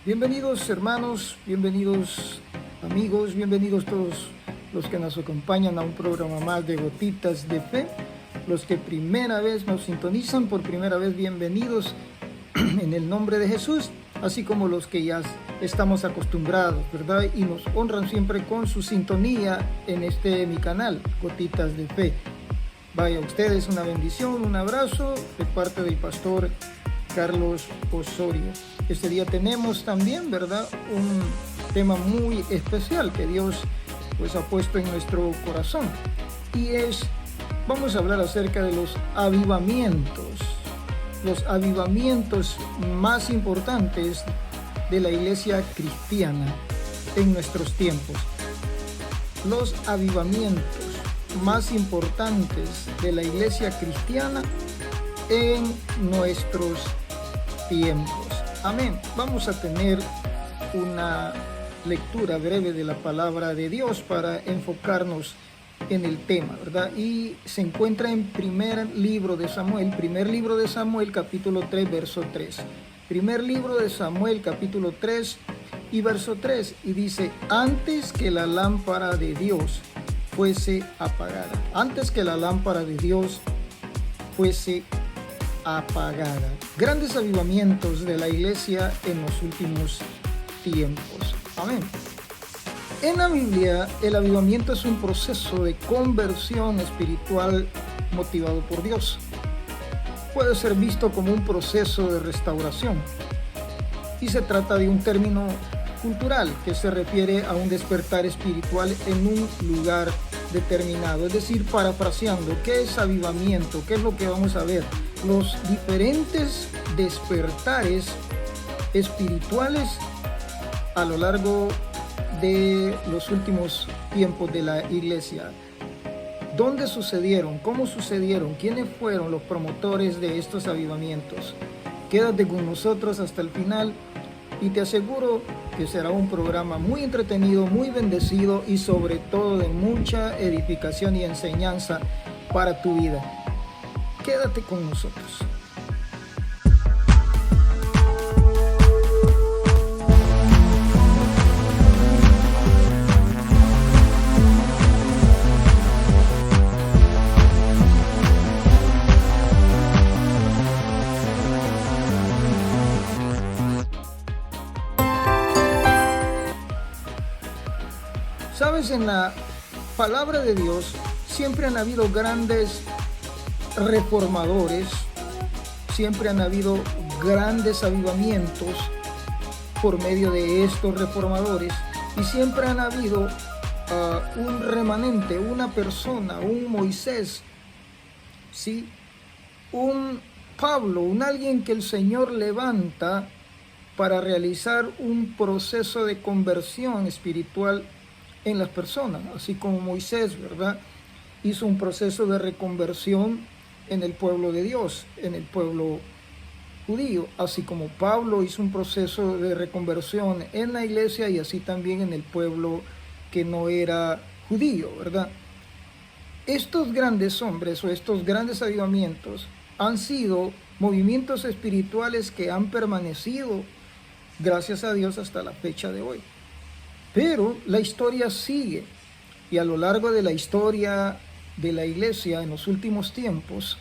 Bienvenidos hermanos, bienvenidos amigos, bienvenidos todos los que nos acompañan a un programa más de Gotitas de Fe. Los que primera vez nos sintonizan, por primera vez bienvenidos en el nombre de Jesús, así como los que ya estamos acostumbrados, ¿verdad? Y nos honran siempre con su sintonía en mi canal, Gotitas de Fe. Vaya a ustedes una bendición, un abrazo de parte del pastor Carlos Osorio. Este día tenemos también, ¿verdad?, un tema muy especial que Dios pues ha puesto en nuestro corazón, y vamos a hablar acerca de los avivamientos más importantes de la iglesia cristiana en nuestros tiempos. Los avivamientos más importantes de la iglesia cristiana en nuestros tiempos. Amén. Vamos a tener una lectura breve de la palabra de Dios para enfocarnos en el tema, ¿verdad? Y se encuentra en primer libro de Samuel, capítulo 3, verso 3. Primer libro de Samuel, capítulo 3 y verso 3. Y dice: antes que la lámpara de Dios fuese apagada. Antes que la lámpara de Dios fuese apagada. Grandes avivamientos de la iglesia en los últimos tiempos. Amén. En la Biblia, el avivamiento es un proceso de conversión espiritual motivado por Dios. Puede ser visto como un proceso de restauración, y se trata de un término cultural que se refiere a un despertar espiritual en un lugar determinado. Es decir, parafraseando, ¿qué es avivamiento? ¿Qué es lo que vamos a ver? Los diferentes despertares espirituales a lo largo de los últimos tiempos de la iglesia. ¿Dónde sucedieron? ¿Cómo sucedieron? ¿Quiénes fueron los promotores de estos avivamientos? Quédate con nosotros hasta el final y te aseguro que será un programa muy entretenido, muy bendecido y sobre todo de mucha edificación y enseñanza para tu vida. Quédate con nosotros. Sabes, en la palabra de Dios siempre han habido grandes reformadores, siempre han habido grandes avivamientos por medio de estos reformadores, y siempre han habido un remanente, una persona, un Moisés, ¿sí?, un Pablo, alguien que el Señor levanta para realizar un proceso de conversión espiritual en las personas, así como Moisés, ¿verdad?, hizo un proceso de reconversión en el pueblo de Dios, en el pueblo judío, así como Pablo hizo un proceso de reconversión en la iglesia y así también en el pueblo que no era judío, ¿verdad? Estos grandes hombres o estos grandes avivamientos han sido movimientos espirituales que han permanecido, gracias a Dios, hasta la fecha de hoy. Pero la historia sigue, y a lo largo de la historia de la iglesia en los últimos tiempos,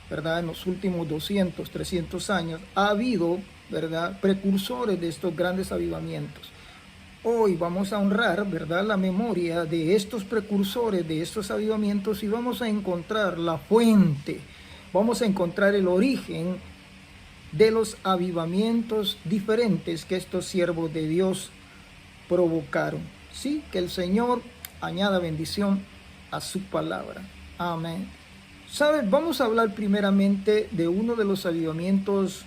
¿verdad?, en los últimos 200, 300 años, ha habido, ¿verdad?, precursores de estos grandes avivamientos. Hoy vamos a honrar, ¿verdad?, la memoria de estos precursores, de estos avivamientos, y vamos a encontrar la fuente, vamos a encontrar el origen de los avivamientos diferentes que estos siervos de Dios provocaron. Sí, que el Señor añada bendición a su palabra. Amén. ¿Sabes? Vamos a hablar primeramente de uno de los avivamientos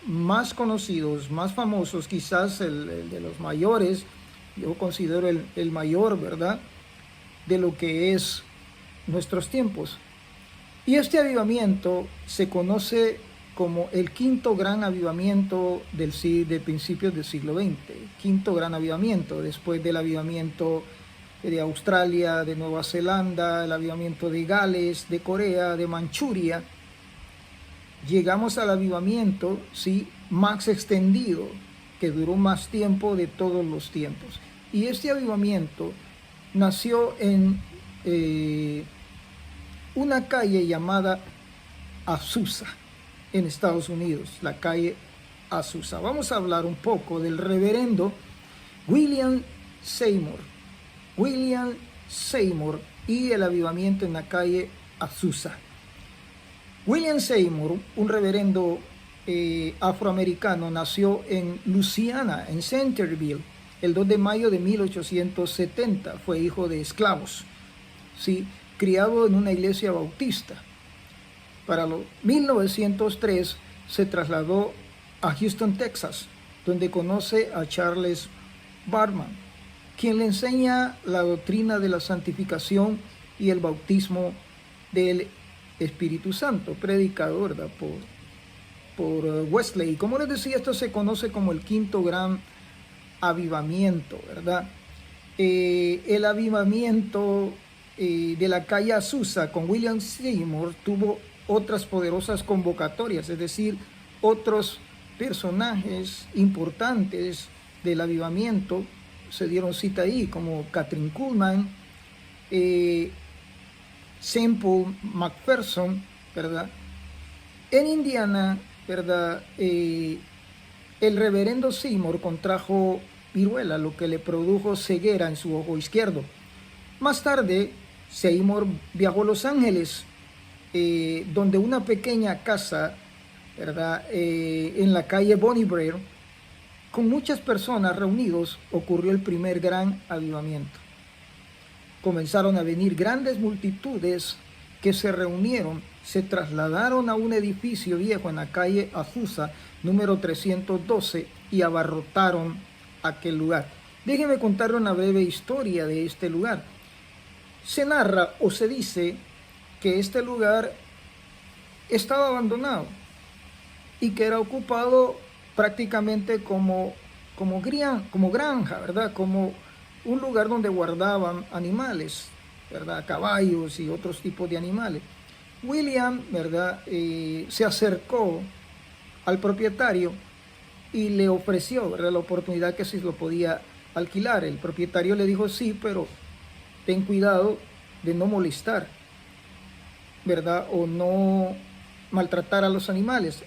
más conocidos, más famosos, quizás el de los mayores. Yo considero el mayor, ¿verdad?, de lo que es nuestros tiempos. Y este avivamiento se conoce como el quinto gran avivamiento de principios del siglo XX. Quinto gran avivamiento, después del avivamiento de Australia, de Nueva Zelanda, el avivamiento de Gales, de Corea, de Manchuria. Llegamos al avivamiento, sí, más extendido, que duró más tiempo de todos los tiempos. Y este avivamiento nació en una calle llamada Azusa, en Estados Unidos, la calle Azusa. Vamos a hablar un poco del reverendo William Seymour. William Seymour y el avivamiento en la calle Azusa. William Seymour, un reverendo afroamericano, nació en Luisiana, en Centerville, el 2 de mayo de 1870. Fue hijo de esclavos, ¿sí? Criado en una iglesia bautista. Para los 1903 se trasladó a Houston, Texas, donde conoce a Charles Bartman, quien le enseña la doctrina de la santificación y el bautismo del Espíritu Santo, predicado, ¿verdad?, por Wesley. Como les decía, esto se conoce como el quinto gran avivamiento, ¿verdad? El avivamiento de la calle Azusa con William Seymour tuvo otras poderosas convocatorias, es decir, otros personajes importantes del avivamiento se dieron cita ahí, como Kathryn Kuhlman, Semple McPherson, ¿verdad? En Indiana, ¿verdad? El reverendo Seymour contrajo viruela, lo que le produjo ceguera en su ojo izquierdo. Más tarde, Seymour viajó a Los Ángeles, donde una pequeña casa, ¿verdad?, en la calle Bonnie Brae, con muchas personas reunidos, ocurrió el primer gran avivamiento. Comenzaron a venir grandes multitudes que se reunieron, se trasladaron a un edificio viejo en la calle Azusa, número 312, y abarrotaron aquel lugar. Déjenme contarle una breve historia de este lugar. Se narra o se dice que este lugar estaba abandonado y que era ocupado prácticamente como granja, ¿verdad? Como un lugar donde guardaban animales, ¿verdad? Caballos y otros tipos de animales. William, ¿verdad?, se acercó al propietario y le ofreció, ¿verdad?, la oportunidad que si lo podía alquilar. El propietario le dijo sí, pero ten cuidado de no molestar, ¿verdad?, o no maltratar a los animales.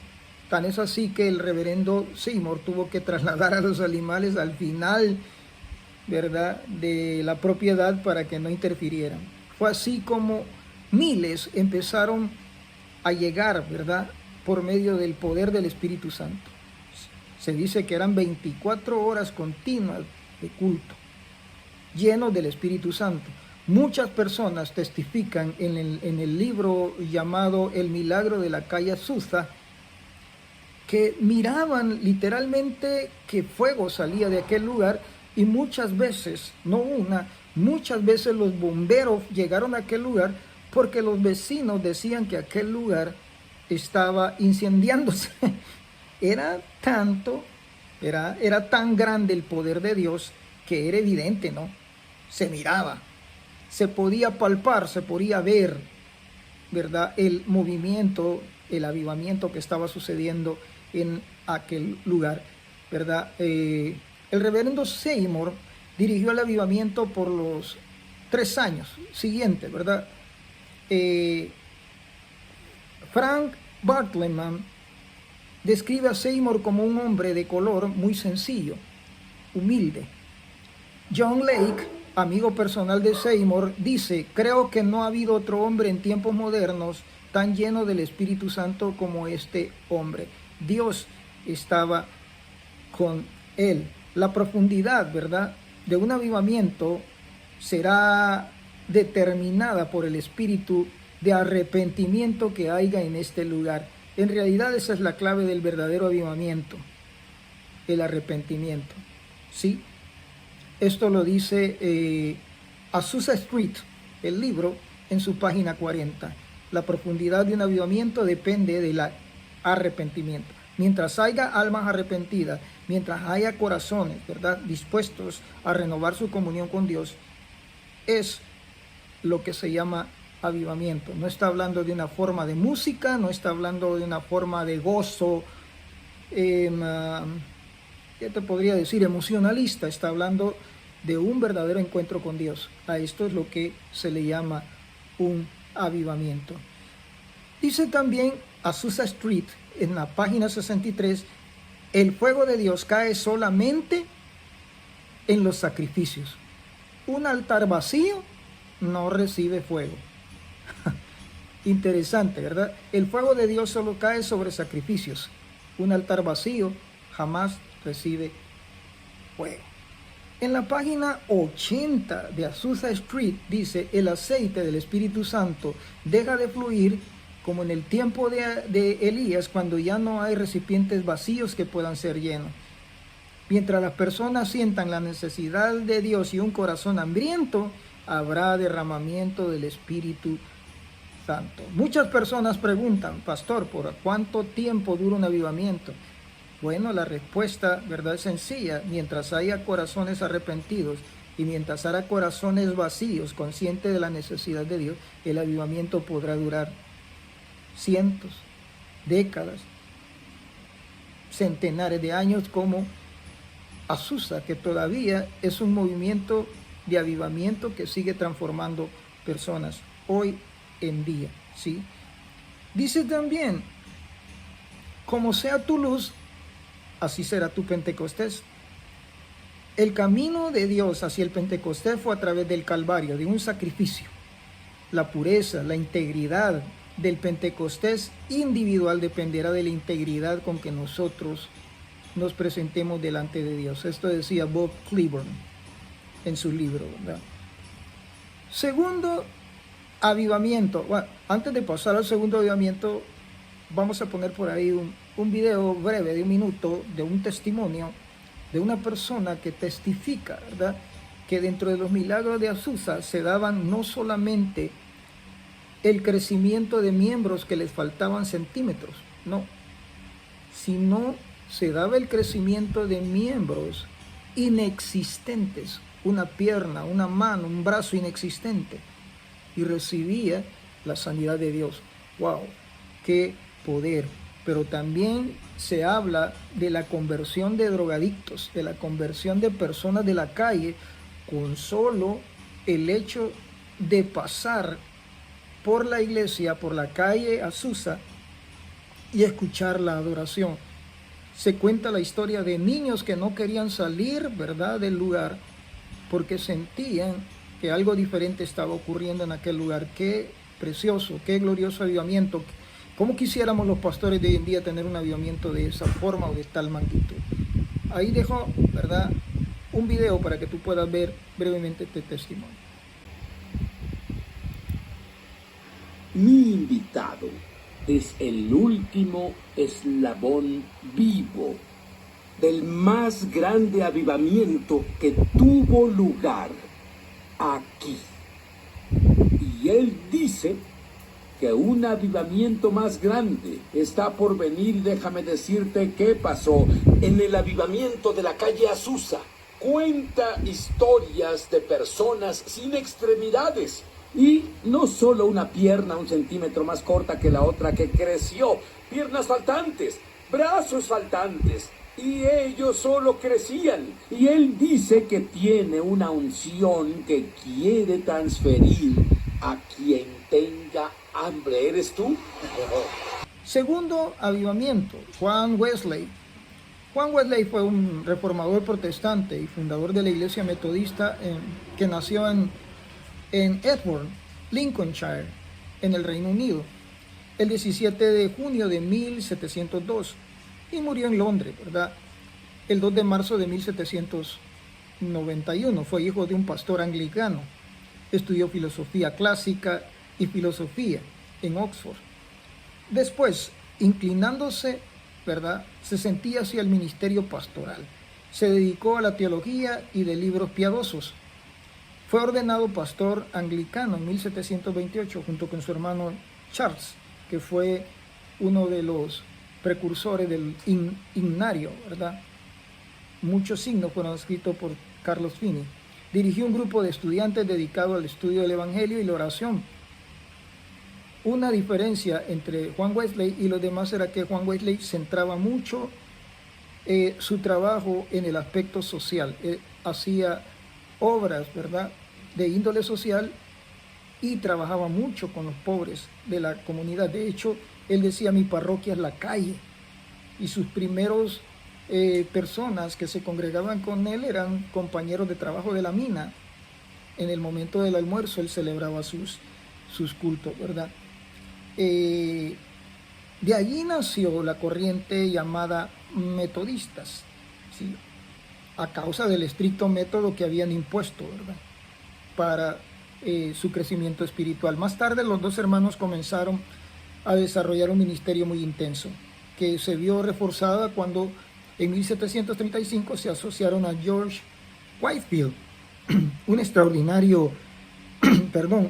Tan es así que el reverendo Seymour tuvo que trasladar a los animales al final, ¿verdad?, de la propiedad para que no interfirieran. Fue así como miles empezaron a llegar, ¿verdad?, por medio del poder del Espíritu Santo. Se dice que eran 24 horas continuas de culto, llenos del Espíritu Santo. Muchas personas testifican en el libro llamado El Milagro de la calle Azusa, que miraban literalmente que fuego salía de aquel lugar, y muchas veces, no una, muchas veces los bomberos llegaron a aquel lugar porque los vecinos decían que aquel lugar estaba incendiándose. Era tan grande el poder de Dios que era evidente, ¿no? Se miraba, se podía palpar, se podía ver, ¿verdad?, el movimiento, el avivamiento que estaba sucediendo en aquel lugar, ¿verdad? El reverendo Seymour dirigió el avivamiento por los 3 años siguientes, ¿verdad? Frank Bartleman describe a Seymour como un hombre de color muy sencillo, humilde. John Lake, amigo personal de Seymour, dice: creo que no ha habido otro hombre en tiempos modernos tan lleno del Espíritu Santo como este hombre. Dios estaba con él. La profundidad, ¿verdad?, de un avivamiento será determinada por el espíritu de arrepentimiento que haya en este lugar. En realidad esa es la clave del verdadero avivamiento, el arrepentimiento, ¿sí? Esto lo dice Azusa Street, el libro, en su página 40. La profundidad de un avivamiento depende del arrepentimiento. Mientras haya almas arrepentidas, mientras haya corazones, ¿verdad?, dispuestos a renovar su comunión con Dios, es lo que se llama avivamiento. No está hablando de una forma de música, no está hablando de una forma de gozo ¿qué te podría decir? Emocionalista. Está hablando de un verdadero encuentro con Dios. A esto es lo que se le llama un avivamiento. Dice también Azusa Street en la página 63, el fuego de Dios cae solamente en los sacrificios. Un altar vacío no recibe fuego. Interesante, ¿verdad? El fuego de Dios solo cae sobre sacrificios. Un altar vacío jamás recibe fuego. En la página 80 de Azusa Street dice, el aceite del Espíritu Santo deja de fluir como en el tiempo de Elías, cuando ya no hay recipientes vacíos que puedan ser llenos. Mientras las personas sientan la necesidad de Dios y un corazón hambriento, habrá derramamiento del Espíritu Santo. Muchas personas preguntan, pastor, ¿por cuánto tiempo dura un avivamiento? Bueno, la respuesta, ¿verdad?, es sencilla. Mientras haya corazones arrepentidos y mientras haya corazones vacíos, conscientes de la necesidad de Dios, el avivamiento podrá durar cientos, décadas, centenares de años, como Azusa, que todavía es un movimiento de avivamiento que sigue transformando personas hoy en día, ¿sí? Dice también, como sea tu luz, así será tu Pentecostés. El camino de Dios hacia el Pentecostés fue a través del Calvario, de un sacrificio. La pureza, la integridad del Pentecostés individual dependerá de la integridad con que nosotros nos presentemos delante de Dios. Esto decía Bob Cleburne en su libro, ¿verdad? Segundo avivamiento. Bueno, antes de pasar al segundo avivamiento, vamos a poner por ahí un video breve de 1 minuto de un testimonio de una persona que testifica, ¿verdad?, que dentro de los milagros de Azusa se daban no solamente el crecimiento de miembros que les faltaban centímetros, no, sino se daba el crecimiento de miembros inexistentes, una pierna, una mano, un brazo inexistente, y recibía la sanidad de Dios. ¡Wow! ¡Qué poder! Pero también se habla de la conversión de drogadictos, de la conversión de personas de la calle, con solo el hecho de pasar por la iglesia, por la calle Azusa, y escuchar la adoración. Se cuenta la historia de niños que no querían salir, ¿verdad?, del lugar, porque sentían que algo diferente estaba ocurriendo en aquel lugar. Qué precioso, qué glorioso avivamiento. ¿Cómo quisiéramos los pastores de hoy en día tener un avivamiento de esa forma o de tal magnitud? Ahí dejo, ¿verdad?, un video para que tú puedas ver brevemente este testimonio. Mi invitado es el último eslabón vivo del más grande avivamiento que tuvo lugar aquí. Y él dice que un avivamiento más grande está por venir. Déjame decirte qué pasó en el avivamiento de la calle Azusa. Cuenta historias de personas sin extremidades, y no solo una pierna 1 centímetro más corta que la otra que creció, piernas faltantes, brazos faltantes, y ellos solo crecían. Y él dice que tiene una unción que quiere transferir a quien tenga hambre. ¿Eres tú? Segundo avivamiento, Juan Wesley. Juan Wesley fue un reformador protestante y fundador de la iglesia metodista que nació en Edward, Lincolnshire, en el Reino Unido, el 17 de junio de 1702, y murió en Londres, ¿verdad?, el 2 de marzo de 1791. Fue hijo de un pastor anglicano. Estudió filosofía clásica y filosofía en Oxford. Después, inclinándose, ¿verdad?, se sentía hacia el ministerio pastoral. Se dedicó a la teología y de libros piadosos. Fue ordenado pastor anglicano en 1728 junto con su hermano Charles, que fue uno de los precursores del himnario, ¿verdad? Muchos signos fueron escritos por Carlos Finney. Dirigió un grupo de estudiantes dedicado al estudio del Evangelio y la oración. Una diferencia entre Juan Wesley y los demás era que Juan Wesley centraba mucho su trabajo en el aspecto social. Hacía obras, ¿verdad?, de índole social y trabajaba mucho con los pobres de la comunidad. De hecho, él decía, mi parroquia es la calle. Y sus primeros personas que se congregaban con él eran compañeros de trabajo de la mina. En el momento del almuerzo él celebraba sus cultos, ¿verdad? De allí nació la corriente llamada metodistas, ¿sí?, a causa del estricto método que habían impuesto, ¿verdad?, para su crecimiento espiritual. Más tarde los dos hermanos comenzaron a desarrollar un ministerio muy intenso, que se vio reforzada cuando en 1735 se asociaron a George Whitefield, un extraordinario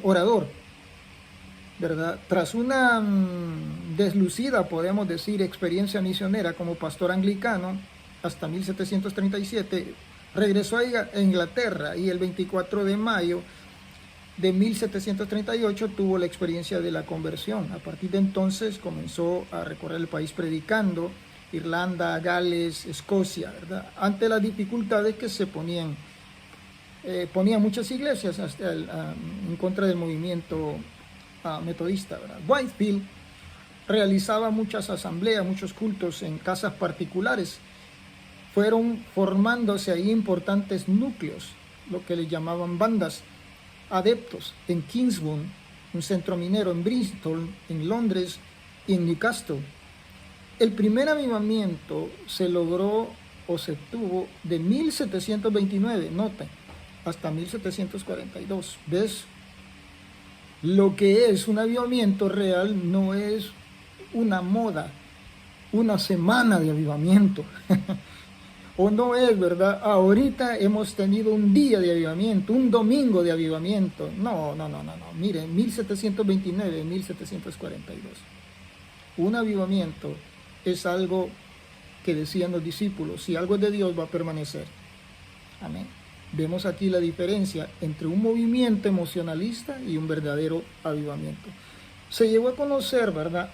orador, ¿verdad? Tras una deslucida, podemos decir, experiencia misionera como pastor anglicano, hasta 1737, regresó a Inglaterra y el 24 de mayo de 1738 tuvo la experiencia de la conversión. A partir de entonces comenzó a recorrer el país predicando, Irlanda, Gales, Escocia, ¿verdad?, ante las dificultades que se ponían muchas iglesias en contra del movimiento metodista, ¿verdad? Whitefield realizaba muchas asambleas, muchos cultos en casas particulares. Fueron formándose ahí importantes núcleos, lo que le llamaban bandas, adeptos en Kingsburn, un centro minero, en Bristol, en Londres y en Newcastle. El primer avivamiento se logró o se tuvo de 1729, noten, hasta 1742. ¿Ves? Lo que es un avivamiento real no es una moda, una semana de avivamiento. O no es, ¿verdad? Ahorita hemos tenido un día de avivamiento, un domingo de avivamiento. No. Miren, 1729, 1742. Un avivamiento es algo que decían los discípulos, si algo es de Dios va a permanecer. Amén. Vemos aquí la diferencia entre un movimiento emocionalista y un verdadero avivamiento. Se llegó a conocer, ¿verdad?,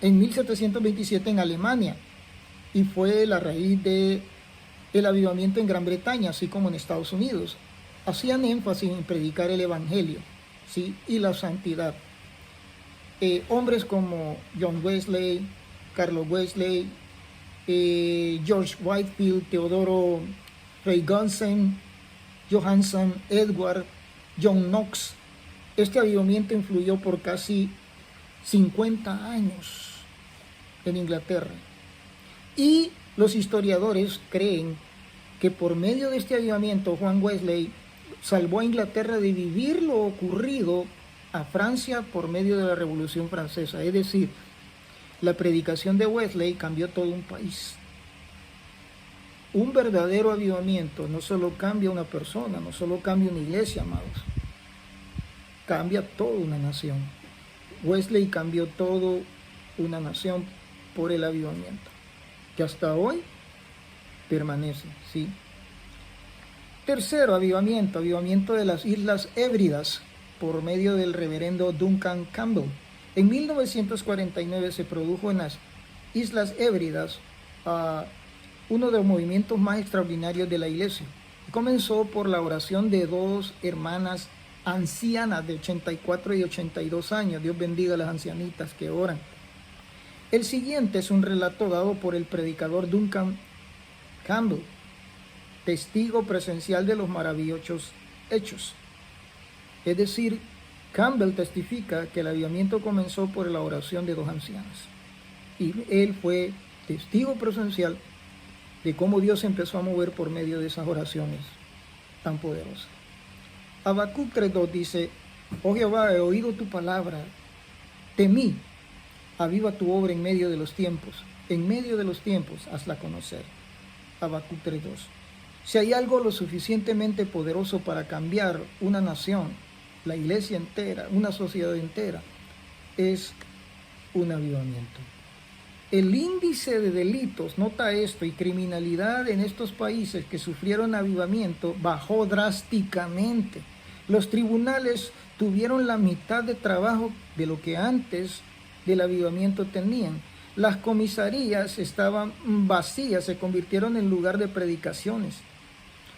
en 1727 en Alemania, y fue la raíz del avivamiento en Gran Bretaña, así como en Estados Unidos. Hacían énfasis en predicar el evangelio, ¿sí?, y la santidad. Hombres como John Wesley, Carlos Wesley, George Whitefield, Teodoro Freigussen, Johansen, Edward, John Knox. Este avivamiento influyó por casi 50 años en Inglaterra. Y los historiadores creen que por medio de este avivamiento Juan Wesley salvó a Inglaterra de vivir lo ocurrido a Francia por medio de la Revolución Francesa. Es decir, la predicación de Wesley cambió todo un país. Un verdadero avivamiento no solo cambia una persona, no solo cambia una iglesia, amados, cambia toda una nación. Wesley cambió toda una nación por el avivamiento, que hasta hoy permanece, ¿sí? Tercero, avivamiento de las Islas Hébridas por medio del reverendo Duncan Campbell. En 1949 se produjo en las Islas Hébridas uno de los movimientos más extraordinarios de la iglesia. Comenzó por la oración de dos hermanas ancianas de 84 y 82 años. Dios bendiga a las ancianitas que oran. El siguiente es un relato dado por el predicador Duncan Campbell, testigo presencial de los maravillosos hechos. Es decir, Campbell testifica que el avivamiento comenzó por la oración de dos ancianas. Y él fue testigo presencial de cómo Dios empezó a mover por medio de esas oraciones tan poderosas. Habacuc 3:2 dice: oh Jehová, he oído tu palabra, temí, aviva tu obra en medio de los tiempos hazla conocer. Habacuc 3:2. Si hay algo lo suficientemente poderoso para cambiar una nación, la iglesia entera, una sociedad entera, es un avivamiento. El índice de delitos, nota esto, y criminalidad en estos países que sufrieron avivamiento bajó drásticamente. Los tribunales tuvieron la mitad de trabajo de lo que antes del avivamiento tenían. Las comisarías estaban vacías, se convirtieron en lugar de predicaciones.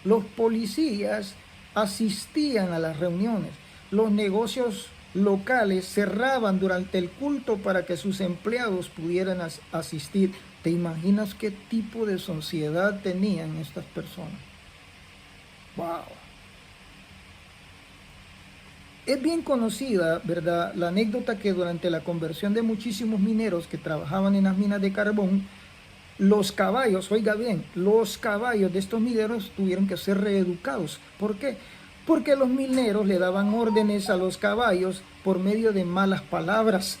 Los policías asistían a las reuniones. Los negocios locales cerraban durante el culto para que sus empleados pudieran asistir. ¿Te imaginas qué tipo de sociedad tenían estas personas? ¡Wow! Es bien conocida, ¿verdad?, la anécdota que durante la conversión de muchísimos mineros que trabajaban en las minas de carbón, los caballos, oiga bien, los caballos de estos mineros tuvieron que ser reeducados. ¿Por qué? Porque los mineros le daban órdenes a los caballos por medio de malas palabras.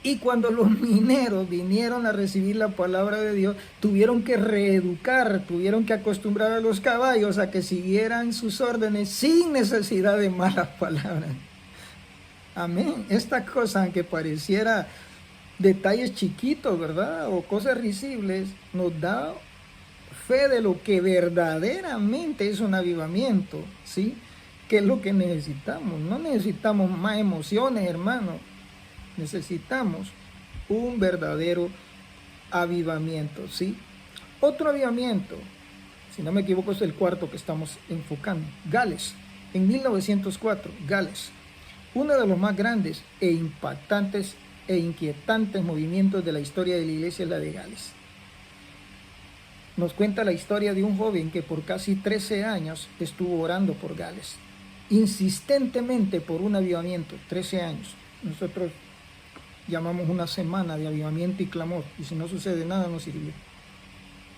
Y cuando los mineros vinieron a recibir la palabra de Dios, tuvieron que reeducar, tuvieron que acostumbrar a los caballos a que siguieran sus órdenes sin necesidad de malas palabras. Amén. Esta cosa, aunque pareciera detalles chiquitos, ¿verdad?, o cosas risibles, nos da fe de lo que verdaderamente es un avivamiento, ¿sí? Que es lo que necesitamos. No necesitamos más emociones, hermano. Necesitamos un verdadero avivamiento, ¿sí? Otro avivamiento, si no me equivoco, es el cuarto que estamos enfocando. Gales, en 1904, Gales. Uno de los más grandes e impactantes e inquietantes movimientos de la historia de la iglesia es la de Gales. Nos cuenta la historia de un joven que por casi 13 años estuvo orando por Gales, insistentemente por un avivamiento, 13 años. Nosotros llamamos una semana de avivamiento y clamor, y si no sucede nada, no sirvió.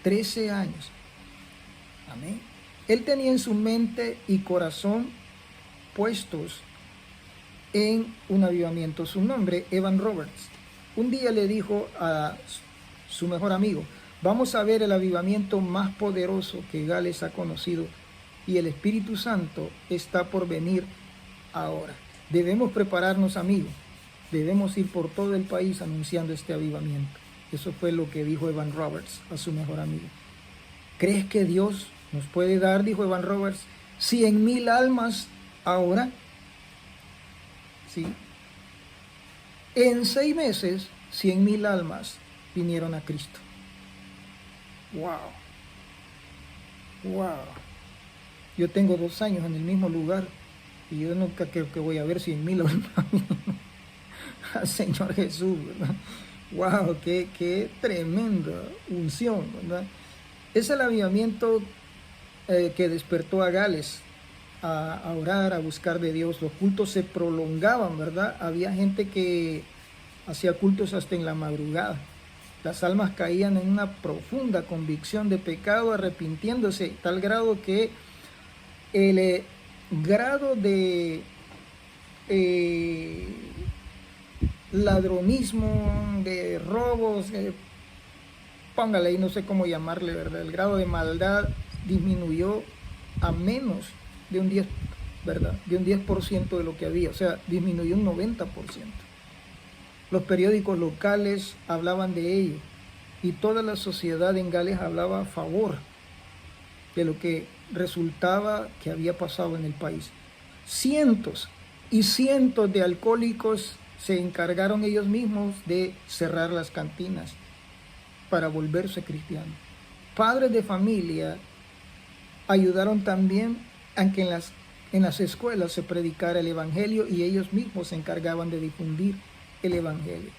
13 años. Amén. Él tenía en su mente y corazón puestos en un avivamiento. Su nombre, Evan Roberts. Un día le dijo a su mejor amigo: vamos a ver el avivamiento más poderoso que Gales ha conocido, y el Espíritu Santo está por venir ahora. Debemos prepararnos, amigos. Debemos ir por todo el país anunciando este avivamiento. Eso fue lo que dijo Evan Roberts a su mejor amigo. ¿Crees que Dios nos puede dar, dijo Evan Roberts, 100,000 almas ahora? Sí. En 6 meses, 100,000 almas vinieron a Cristo. ¡Wow! ¡Wow! Yo tengo 2 años en el mismo lugar y yo nunca creo que voy a ver 100,000 almas. Al Señor Jesús, ¿verdad? ¡Wow! ¡Qué tremenda unción!, ¿verdad? Es el avivamiento que despertó a Gales a orar, a buscar de Dios. Los cultos se prolongaban, ¿verdad? Había gente que hacía cultos hasta en la madrugada. Las almas caían en una profunda convicción de pecado, arrepintiéndose, tal grado que el grado de ladronismo, de robos, póngale ahí, no sé cómo llamarle, ¿verdad? El grado de maldad disminuyó a menos de un 10, ¿verdad? De un 10% de lo que había, o sea, disminuyó un 90%. Los periódicos locales hablaban de ello y toda la sociedad en Gales hablaba a favor de lo que resultaba que había pasado en el país. Cientos y cientos de alcohólicos se encargaron ellos mismos de cerrar las cantinas para volverse cristianos. Padres de familia ayudaron también a que en las escuelas se predicara el evangelio y ellos mismos se encargaban de difundir el evangelio.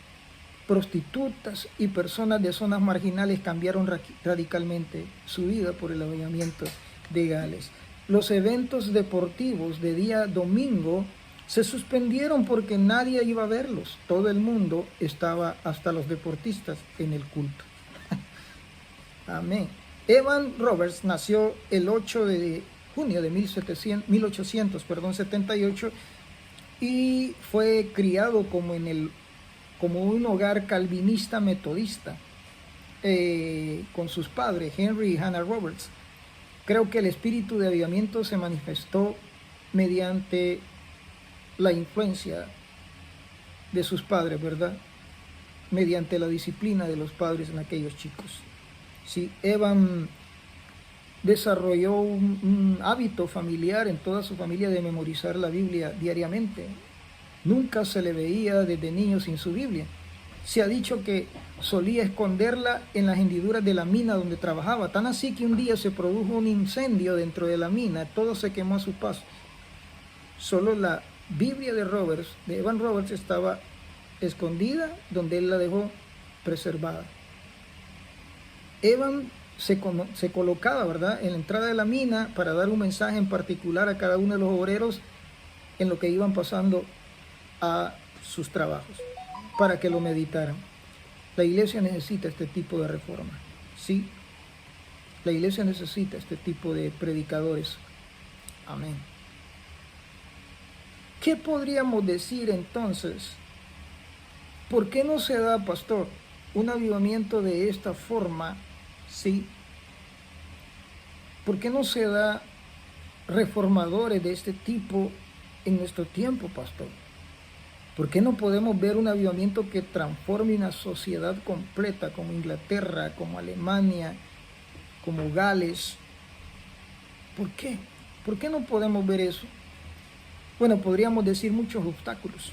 Prostitutas y personas de zonas marginales cambiaron radicalmente su vida por el avivamiento de Gales. Los eventos deportivos de día domingo se suspendieron porque nadie iba a verlos. Todo el mundo estaba, hasta los deportistas, en el culto. Amén. Evan Roberts nació el 8 de junio de 1878 y fue criado como un hogar calvinista metodista con sus padres, Henry y Hannah Roberts. Creo que el espíritu de avivamiento se manifestó mediante la influencia de sus padres, ¿verdad? Mediante la disciplina de los padres en aquellos chicos. Sí, Evan desarrolló un hábito familiar en toda su familia de memorizar la Biblia diariamente. Nunca se le veía desde niño sin su Biblia. Se ha dicho que solía esconderla en las hendiduras de la mina donde trabajaba, tan así que un día se produjo un incendio dentro de la mina, todo se quemó a su paso. Solo la Biblia de Evan Roberts, estaba escondida donde él la dejó preservada. Evan se colocaba, ¿verdad?, en la entrada de la mina para dar un mensaje en particular a cada uno de los obreros en lo que iban pasando a sus trabajos, para que lo meditaran. La iglesia necesita este tipo de reforma, ¿sí? La iglesia necesita este tipo de predicadores. Amén. ¿Qué podríamos decir entonces? ¿Por qué no se da, pastor, un avivamiento de esta forma? ¿Sí? ¿Por qué no se da reformadores de este tipo en nuestro tiempo, pastor? ¿Por qué no podemos ver un avivamiento que transforme una sociedad completa como Inglaterra, como Alemania, como Gales? ¿Por qué? ¿Por qué no podemos ver eso? Bueno, podríamos decir muchos obstáculos,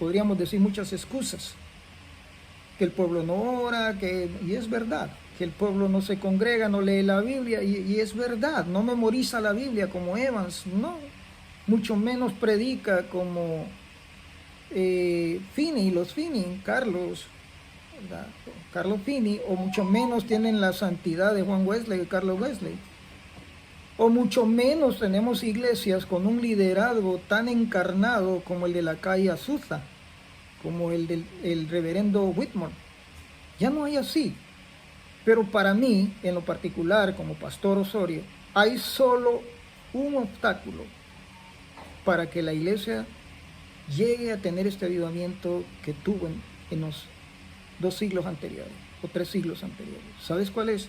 podríamos decir muchas excusas. Que el pueblo no ora, y es verdad, que el pueblo no se congrega, no lee la Biblia, y es verdad, no memoriza la Biblia como Evans, no, mucho menos predica como Finney, los Finney, Carlos Finney, o mucho menos tienen la santidad de Juan Wesley y Carlos Wesley, o mucho menos tenemos iglesias con un liderazgo tan encarnado como el de la calle Azusa, como el del reverendo Whitmore. Ya no hay así. Pero para mí, en lo particular, como pastor Osorio, hay solo un obstáculo para que la iglesia llegue a tener este avivamiento que tuvo en los 2 siglos anteriores o 3 siglos anteriores. ¿Sabes cuál es?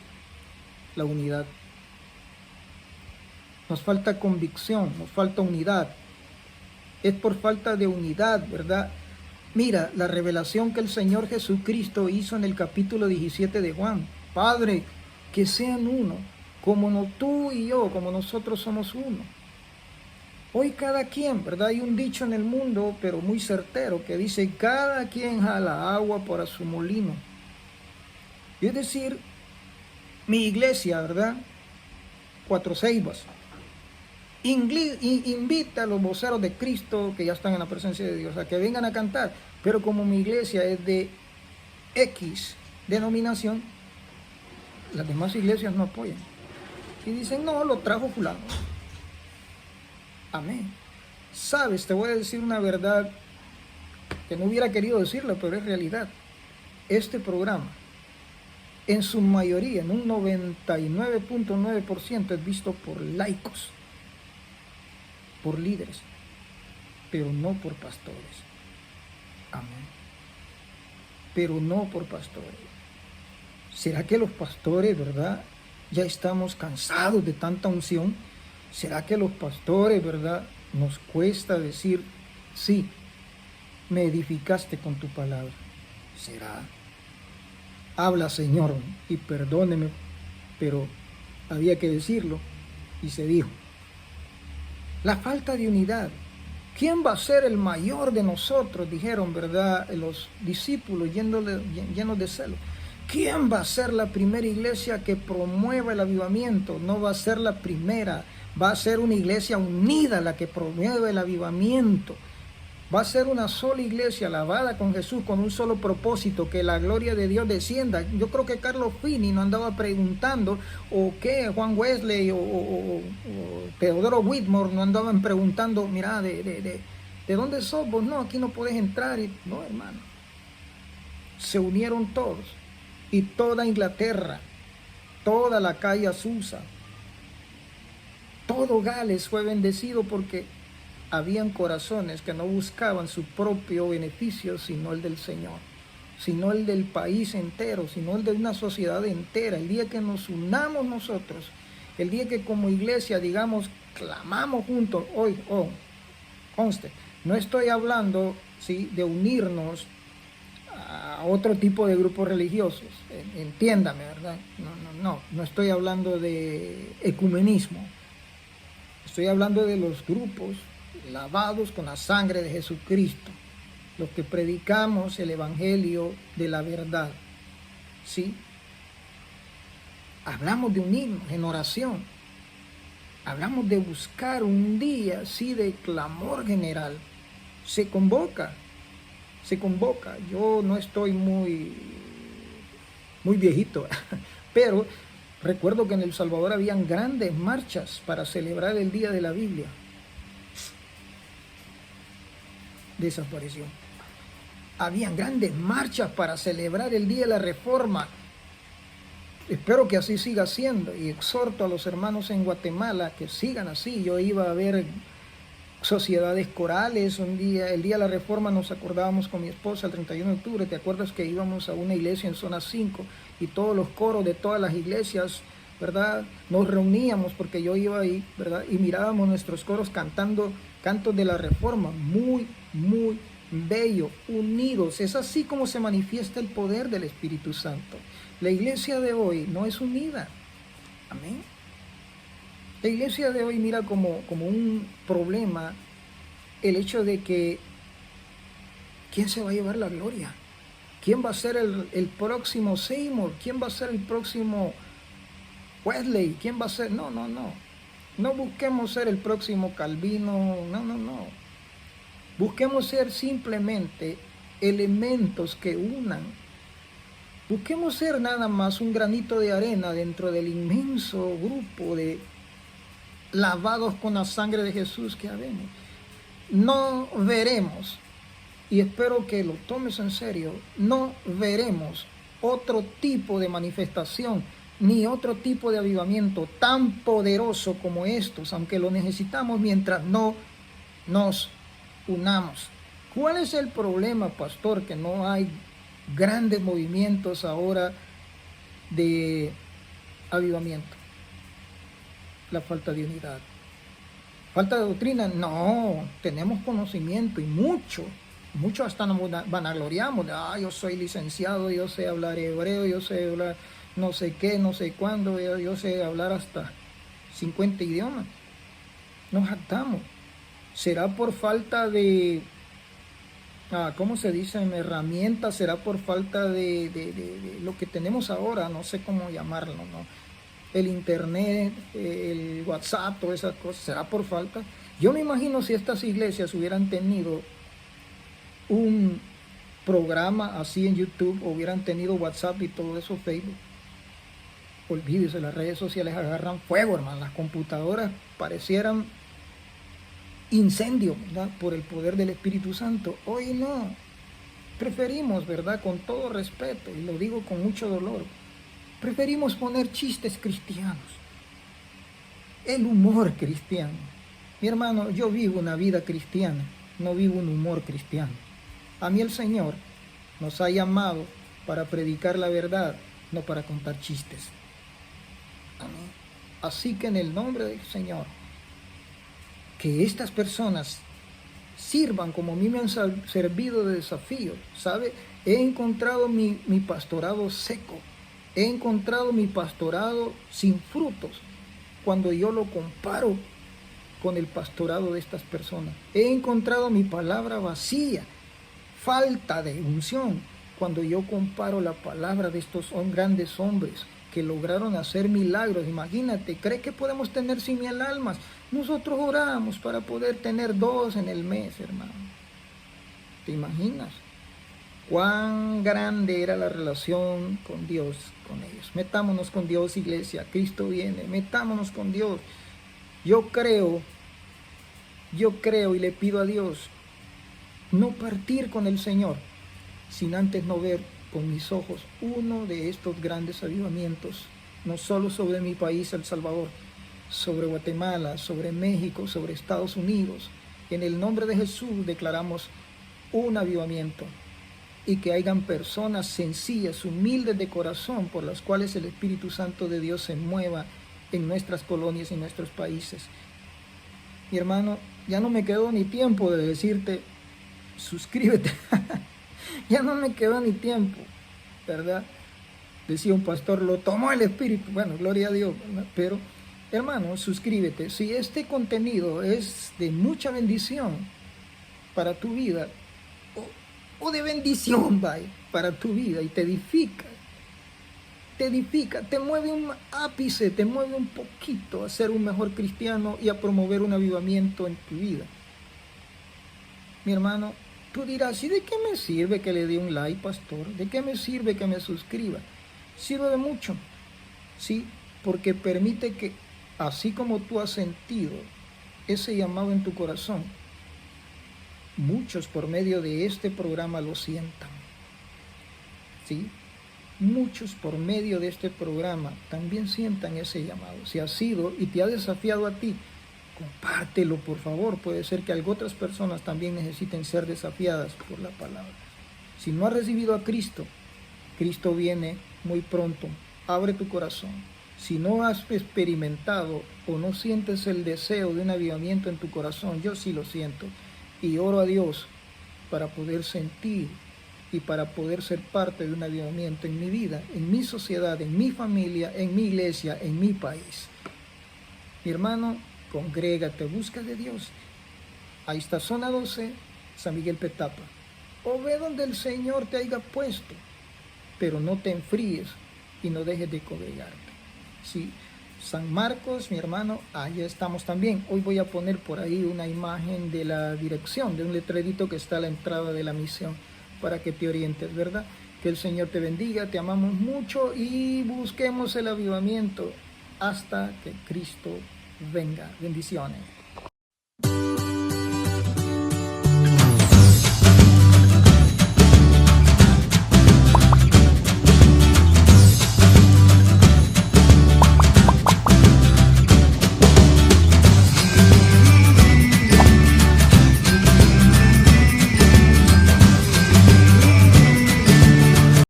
La unidad. Nos falta convicción, nos falta unidad. Es por falta de unidad, ¿verdad? Mira, la revelación que el Señor Jesucristo hizo en el capítulo 17 de Juan. Padre, que sean uno, como tú y yo, como nosotros somos uno. Hoy cada quien, ¿verdad? Hay un dicho en el mundo, pero muy certero, que dice, cada quien jala agua para su molino. Y es decir, mi iglesia, ¿verdad? Cuatro Ceibas, invita a los voceros de Cristo que ya están en la presencia de Dios a que vengan a cantar, pero como mi iglesia es de X denominación, las demás iglesias no apoyan y dicen, no, lo trajo fulano. Amén. Sabes, te voy a decir una verdad que no hubiera querido decirla, pero es realidad. Este programa, en su mayoría, en un 99.9%, es visto por laicos, por líderes, pero no por pastores. Amén. Pero no por pastores. ¿Será que los pastores, verdad, ya estamos cansados de tanta unción? ¿Será que los pastores, verdad, nos cuesta decir, sí, me edificaste con tu palabra? ¿Será? Habla, Señor, y perdóneme, pero había que decirlo y se dijo. La falta de unidad. ¿Quién va a ser el mayor de nosotros? Dijeron, ¿verdad?, los discípulos llenos de celo. ¿Quién va a ser la primera iglesia que promueva el avivamiento? No va a ser la primera, va a ser una iglesia unida la que promueve el avivamiento. Va a ser una sola iglesia lavada con Jesús con un solo propósito, que la gloria de Dios descienda. Yo creo que Carlos Finney no andaba preguntando, o que Juan Wesley o Teodoro Whitmore no andaban preguntando, mira, ¿de dónde sos vos? No, aquí no podés entrar. No, hermano. Se unieron todos. Y toda Inglaterra, toda la calle Azusa, todo Gales fue bendecido porque habían corazones que no buscaban su propio beneficio, sino el del Señor, sino el del país entero, sino el de una sociedad entera. El día que nos unamos nosotros, el día que como iglesia, digamos, clamamos juntos, hoy, conste, no estoy hablando, ¿sí?, de unirnos a otro tipo de grupos religiosos, entiéndame, ¿verdad? No estoy hablando de ecumenismo, estoy hablando de los grupos lavados con la sangre de Jesucristo, los que predicamos el evangelio de la verdad, ¿sí? Hablamos de unirnos en oración, hablamos de buscar un día, sí, de clamor general. Se convoca. Yo no estoy muy viejito, pero recuerdo que en El Salvador habían grandes marchas para celebrar el Día de la Biblia. Desapareció. Habían grandes marchas para celebrar el Día de la Reforma. Espero que así siga siendo y exhorto a los hermanos en Guatemala que sigan así. Yo iba a ver sociedades corales un día, el Día de la Reforma nos acordábamos con mi esposa el 31 de octubre, ¿te acuerdas que íbamos a una iglesia en zona 5 y todos los coros de todas las iglesias, verdad, nos reuníamos porque yo iba ahí, verdad, y mirábamos nuestros coros cantando cantos de la Reforma, muy bello, unidos? Es así como se manifiesta el poder del Espíritu Santo. La iglesia de hoy no es unida, amén. La iglesia de hoy mira como un problema el hecho de que ¿quién se va a llevar la gloria? ¿Quién va a ser el próximo Seymour? ¿Quién va a ser el próximo Wesley? ¿Quién va a ser? No. No busquemos ser el próximo Calvino, no. Busquemos ser simplemente elementos que unan. Busquemos ser nada más un granito de arena dentro del inmenso grupo de lavados con la sangre de Jesús que habemos. No veremos, y espero que lo tomes en serio, no veremos otro tipo de manifestación ni otro tipo de avivamiento tan poderoso como estos, aunque lo necesitamos mientras no nos unamos. ¿Cuál es el problema, pastor? Que no hay grandes movimientos ahora de avivamiento. La falta de unidad. Falta de doctrina, no, tenemos conocimiento y mucho hasta nos vanagloriamos de, yo soy licenciado, yo sé hablar hebreo, yo sé hablar no sé qué, no sé cuándo, yo sé hablar hasta 50 idiomas. Nos jactamos. ¿Será por falta de, cómo se dice, herramientas? ¿Será por falta de lo que tenemos ahora? No sé cómo llamarlo, ¿no? El internet, el WhatsApp, todas esas cosas, ¿será por falta? Yo me imagino si estas iglesias hubieran tenido un programa así en YouTube, hubieran tenido WhatsApp y todo eso, Facebook, olvídese, las redes sociales agarran fuego, hermano. Las computadoras parecieran incendio, ¿verdad? Por el poder del Espíritu Santo. Hoy no. Preferimos, ¿verdad? Con todo respeto, y lo digo con mucho dolor, preferimos poner chistes cristianos, el humor cristiano. Mi hermano, yo vivo una vida cristiana, no vivo un humor cristiano. A mí el Señor nos ha llamado para predicar la verdad, no para contar chistes. Amén. Así que en el nombre del Señor, que estas personas sirvan como a mí me han servido de desafío, ¿sabe? He encontrado mi pastorado seco. He encontrado mi pastorado sin frutos cuando yo lo comparo con el pastorado de estas personas. He encontrado mi palabra vacía, falta de unción, cuando yo comparo la palabra de estos grandes hombres que lograron hacer milagros. Imagínate, ¿cree que podemos tener 100,000 almas? Nosotros oramos para poder tener 2 en el mes, hermano. ¿Te imaginas cuán grande era la relación con Dios, con ellos? Metámonos con Dios, iglesia. Cristo viene. Metámonos con Dios. Yo creo y le pido a Dios no partir con el Señor sin antes no ver con mis ojos uno de estos grandes avivamientos, no solo sobre mi país, El Salvador, sobre Guatemala, sobre México, sobre Estados Unidos. En el nombre de Jesús declaramos un avivamiento, y que hayan personas sencillas, humildes de corazón, por las cuales el Espíritu Santo de Dios se mueva en nuestras colonias y nuestros países. Mi hermano, ya no me quedó ni tiempo de decirte, suscríbete. Ya no me quedó ni tiempo, ¿verdad? Decía un pastor, lo tomó el Espíritu. Bueno, gloria a Dios, ¿verdad? Pero, hermano, suscríbete. Si este contenido es de mucha bendición para tu vida, o de bendición, vaya, para tu vida y te edifica, te mueve un ápice, te mueve un poquito a ser un mejor cristiano y a promover un avivamiento en tu vida. Mi hermano, tú dirás, ¿y de qué me sirve que le dé un like, pastor? ¿De qué me sirve que me suscriba? Sirve de mucho, ¿sí? Porque permite que, así como tú has sentido ese llamado en tu corazón, muchos por medio de este programa lo sientan, ¿sí? Muchos por medio de este programa también sientan ese llamado. Si ha sido y te ha desafiado a ti, compártelo, por favor. Puede ser que otras personas también necesiten ser desafiadas por la palabra. Si no has recibido a Cristo, Cristo viene muy pronto. Abre tu corazón. Si no has experimentado o no sientes el deseo de un avivamiento en tu corazón, yo sí lo siento. Y oro a Dios para poder sentir y para poder ser parte de un avivamiento en mi vida, en mi sociedad, en mi familia, en mi iglesia, en mi país. Mi hermano, congrégate, busca de Dios. Ahí está Zona 12, San Miguel Petapa. O ve donde el Señor te haya puesto, pero no te enfríes y no dejes de congregarte. Sí, San Marcos, mi hermano, allá estamos también. Hoy voy a poner por ahí una imagen de la dirección, de un letrerito que está a la entrada de la misión, para que te orientes, ¿verdad? Que el Señor te bendiga, te amamos mucho y busquemos el avivamiento hasta que Cristo venga. Bendiciones.